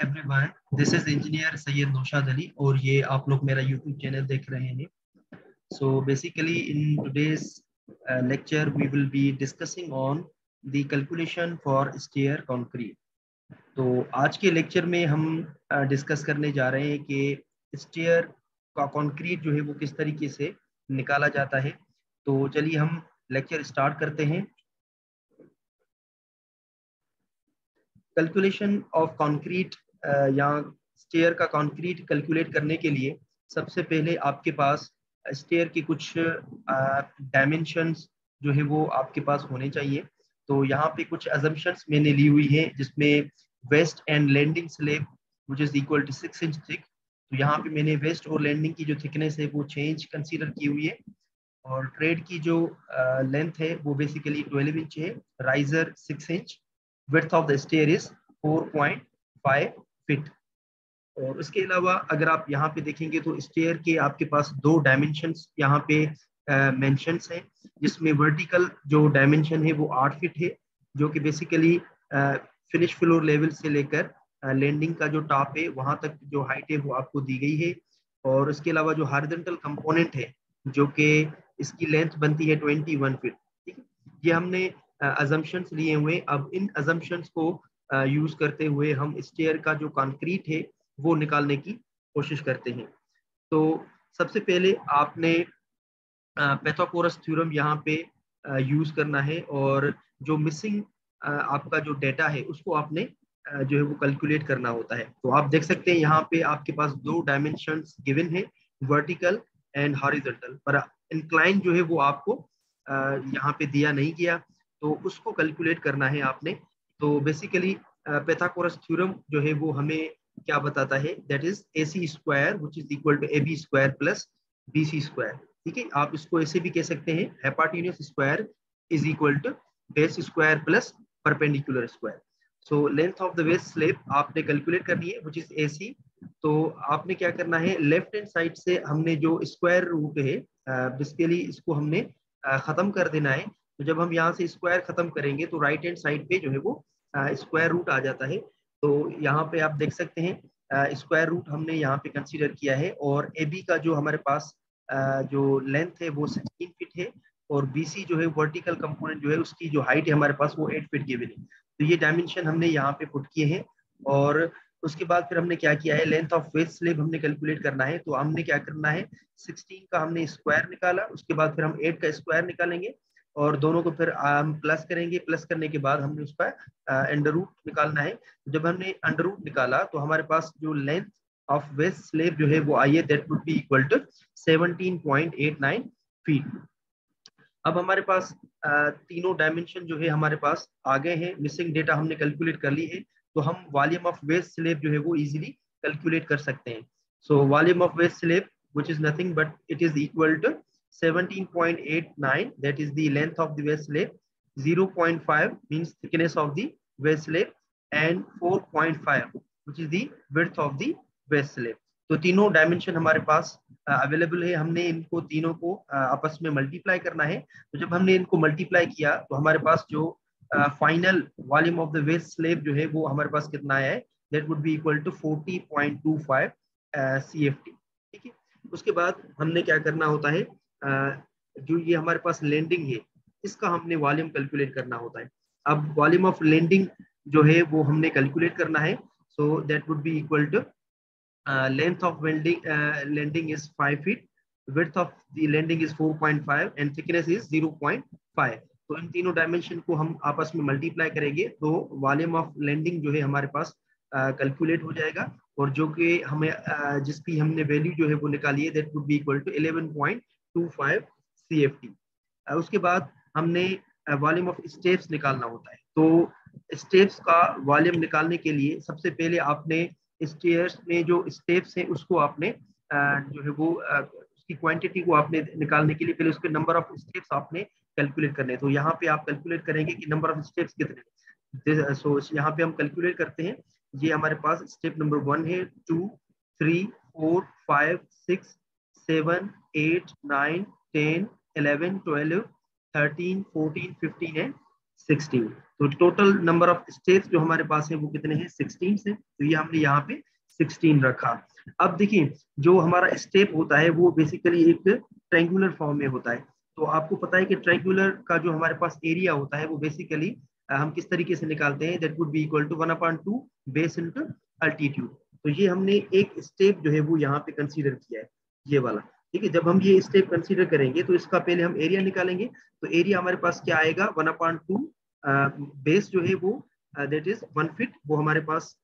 Everyone, this is engineer Syed Naushad Ali और ये आप लोग मेरा यूट्यूब चैनल देख रहे हैं। So basically in today's lecture we will be discussing on the calculation for stair concrete. तो आज के लेक्चर में हम डिस्कस करने जा रहे हैं कि स्टेयर का कंक्रीट जो है वो किस तरीके से निकाला जाता है। तो चलिए हम लेक्चर स्टार्ट करते हैं। कैलकुलेशन ऑफ कंक्रीट या स्टेयर का कंक्रीट कैलकुलेट करने के लिए सबसे पहले आपके पास स्टेयर की कुछ डायमेंशंस जो है वो आपके पास होने चाहिए। तो यहाँ पे कुछ अजम्पशंस मैंने ली हुई है जिसमें waist and landing slab which is equal to 6 inch thick. तो यहाँ पे मैंने वेस्ट और लैंडिंग की जो थिकनेस है वो 6 इंच कंसीडर की हुई है और ट्रेड की जो लेंथ है वो बेसिकली 12 इंच है, riser 6 inch, width of the stair is 4.5 feet. और उसके अलावा अगर आप यहाँ पे देखेंगे तो स्टेयर के आपके पास दो डायमेंशंस यहाँ पे मेंशंस हैं, जिसमें वर्टिकल जो डायमेंशन है वो 8 फीट है, जो कि बेसिकली फिनिश फ्लोर लेवल से लेकर लैंडिंग का जो टॉप है वहां तक जो हाइट है वो आपको दी गई है। और उसके अलावा जो हॉरिजॉन्टल कंपोनेंट है जो कि इसकी लेंथ बनती है 21 फीट। ठीक है, ये हमने अजम्पशंस लिए हुए। अब इन अजम्पशंस को यूज करते हुए हम स्टेयर का जो कंक्रीट है वो निकालने की कोशिश करते हैं। तो सबसे पहले आपने पैथागोरस थ्योरम यहाँ पे यूज करना है और जो मिसिंग आपका जो डेटा है उसको आपने जो है वो कैलकुलेट करना होता है। तो आप देख सकते हैं यहाँ पे आपके पास दो डायमेंशंस गिवन है, वर्टिकल एंड हॉरिजॉन्टल, पर इंक्लाइन जो है वो आपको यहाँ पे दिया नहीं गया, तो उसको कैलकुलेट करना है आपने। तो बेसिकली पैथागोरस थ्योरम जो है वो हमें क्या बताता है, that is AC square which is equal to AB square plus BC square. ठीक है, आप इसको ऐसे भी कह सकते हैं, hypotenuse square is equal to base square plus perpendicular square. So length of the base slab आपने कैलकुलेट करनी है विच इज AC। तो आपने क्या करना है, लेफ्ट हैंड साइड से हमने जो स्क्वायर रूट है बेसिकली इसको हमने खत्म कर देना है। तो जब हम यहाँ से स्क्वायर खत्म करेंगे तो राइट हैंड साइड पे जो है वो स्क्वायर रूट आ जाता है। तो यहाँ पे आप देख सकते हैं स्क्वायर रूट हमने यहाँ पे कंसीडर किया है और AB का जो हमारे पास जो लेंथ है वो 16 फीट है और BC जो है वर्टिकल कंपोनेंट जो है उसकी जो हाइट है हमारे पास वो 8 फीट गिवन है। तो ये डायमेंशन हमने यहाँ पे पुट किए हैं। और उसके बाद फिर हमने क्या किया है, लेंथ ऑफ वेस्ट स्लैब हमने कैलकुलेट करना है। तो हमने क्या करना है, 16 का हमने स्क्वायर निकाला, उसके बाद फिर हम 8 का स्क्वायर निकालेंगे और दोनों को फिर हम प्लस करेंगे। प्लस करने के बाद हमने उसका अंडर रूट निकालना है। जब हमने अंडर रूट निकाला तो हमारे पास जो लेंथ ऑफ वेस्ट स्लैब जो है वो आई है, that would be equal to 17.89 feet. अब हमारे पास तीनों डायमेंशन जो है हमारे पास आ गए हैं, मिसिंग डेटा हमने कैलकुलेट कर ली है, तो हम वॉल्यूम ऑफ वेस्ट स्लैब जो है वो इजीली कैलकुलेट कर सकते हैं। So volume of waste slab which is nothing but it is equal to 17.89, that is the length of the waist slab, 0.5 means thickness of the waist slab, and 4.5 which is the width of the waist slab। तो तीनों dimension हमारे पास available है, हमने इनको तीनों को आपस में मल्टीप्लाई करना है। तो जब हमने इनको मल्टीप्लाई किया तो हमारे पास जो final volume of the waist slab जो है वो हमारे पास कितना आया है, that would be equal to 40.25 CFT। ठीक है, उसके बाद हमने क्या करना होता है, जो ये हमारे पास लैंडिंग है इसका हमने वॉल्यूम कैलकुलेट करना होता है। अब वॉल्यूम ऑफ लैंडिंग जो है वो हमने कैलकुलेट करना है। So that would be equal to length of landing is 5 feet, width of the landing is 4.5 and thickness is 0.5। तो इन तीनों डायमेंशन को हम आपस में मल्टीप्लाई करेंगे तो वॉल्यूम ऑफ लैंडिंग जो है हमारे पास कैलकुलेट हो जाएगा और जो कि हमें जिसकी हमने वैल्यू जो है वो निकाली है, that would be equal to 11.25 CFT। उसके बाद हमने वॉल्यूम ऑफ स्टेप्स निकालना होता है। तो स्टेप्स का वॉल्यूम निकालने के लिए सबसे पहले आपने स्टेयर्स में जो स्टेप्स है उसको आपने जो है वो उसकी क्वांटिटी को आपने निकालने के लिए पहले उसके नंबर ऑफ स्टेप्स आपने कैलकुलेट करने हैं। तो यहाँ पे आप कैलकुलेट करेंगे कि नंबर ऑफ स्टेप्स कितने। सो यहाँ पे हम कैलकुलेट करते हैं, ये हमारे पास स्टेप नंबर 1 है, 2, 3, 4, 5, 6, 7, 8, 9, 10, 11, 12, 13, 14, 15 है 16। तो टोटल नंबर ऑफ स्टेप्स जो हमारे पास है वो कितने हैं, 16 से, तो ये हमने यहाँ पे 16 रखा। अब देखिए जो हमारा स्टेप होता है वो बेसिकली एक ट्रायंगुलर फॉर्म में होता है। तो आपको पता है कि ट्रायंगुलर का जो हमारे पास एरिया होता है वो बेसिकली हम किस तरीके से निकालते हैं, that would be equal to 1/2 base into altitude. तो ये हमने एक स्टेप जो है वो यहाँ पे कंसीडर किया है, ये वाला। ठीक है, जब हम ये स्टेप कंसीडर करेंगे तो इसका पहले हम एरिया निकालेंगे। तो एरिया हमारे पास क्या आएगा, 1/2 बेस जो है वो दैट इज 1 फीट, वो हमारे पास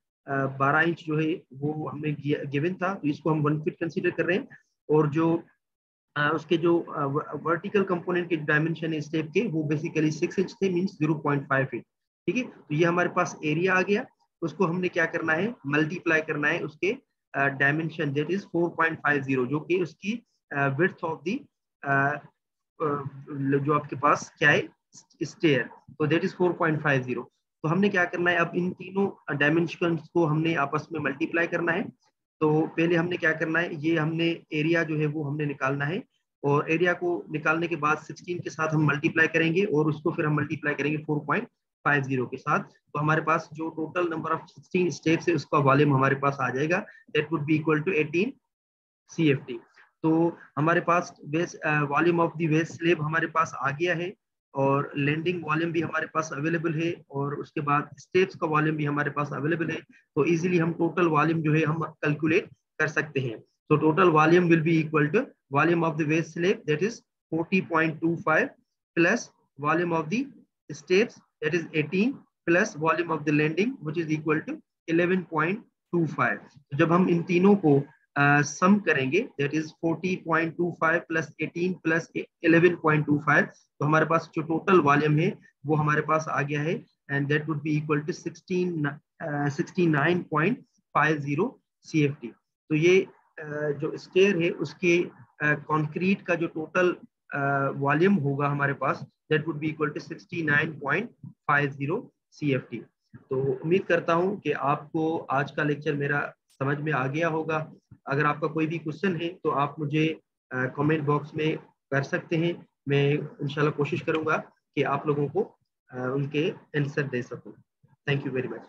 12 इंच जो है वो हमें गिवन था, तो इसको हम 1 फीट कंसीडर कर रहे हैं। और जो उसके जो वर्टिकल कंपोनेंट के डायमेंशन है स्टेप के वो बेसिकली 6 इंच थे, मींस 0.5 फीट। ठीक है, तो ये हमारे पास एरिया आ गया। उसको हमने क्या करना है, मल्टीप्लाई करना है उसके डायमेंशन दैट इज 4.50, जो कि उसकी विड्थ ऑफ दी जो आपके पास क्या है स्टेयर, तो दैट इज 4.50। तो हमने क्या करना है, अब इन तीनों डायमेंशंस को हमने आपस में मल्टीप्लाई करना है। तो पहले हमने क्या करना है, ये हमने एरिया जो है वो हमने निकालना है, और एरिया को निकालने के बाद 16 के साथ हम मल्टीप्लाई करेंगे, और उसको फिर हम मल्टीप्लाई करेंगे 4.50 के साथ। तो हमारे पास जो टोटल नंबर ऑफ 16 स्टेप्स है उसका वॉल्यूम हमारे पास आ जाएगा, that would be equal to 18 CFT। तो हमारे पास waste volume of the waste slab हमारे पास आ गया है, और लैंडिंग वॉल्यूम भी हमारे पास अवेलेबल है, और उसके बाद स्टेप्स का वॉल्यूम भी हमारे पास अवेलेबल है। तो इजीली हम टोटल वॉल्यूम जो है हम कैलकुलेट कर सकते हैं। तो total volume will be equal to volume of the waste slab that is 40.25 plus volume of the steps that is 18 plus volume of the landing which is equal to 11.25। तो जब हम इन तीनों को सम करेंगे दैट इज 40.25 प्लस 18 प्लस 11.25, तो हमारे पास जो टोटल वॉल्यूम है वो हमारे पास आ गया है, and that would be equal to 69.50 CFT। तो ये जो स्टेयर है उसके कंक्रीट का जो टोटल वॉल्यूम होगा हमारे पास, that would be equal to 69.50 CFT। तो उम्मीद करता हूं कि आपको आज का लेक्चर मेरा समझ में आ गया होगा। अगर आपका कोई भी क्वेश्चन है तो आप मुझे कमेंट बॉक्स में कर सकते हैं, मैं इंशाल्लाह कोशिश करूंगा कि आप लोगों को उनके आंसर दे सकूं। Thank you very much.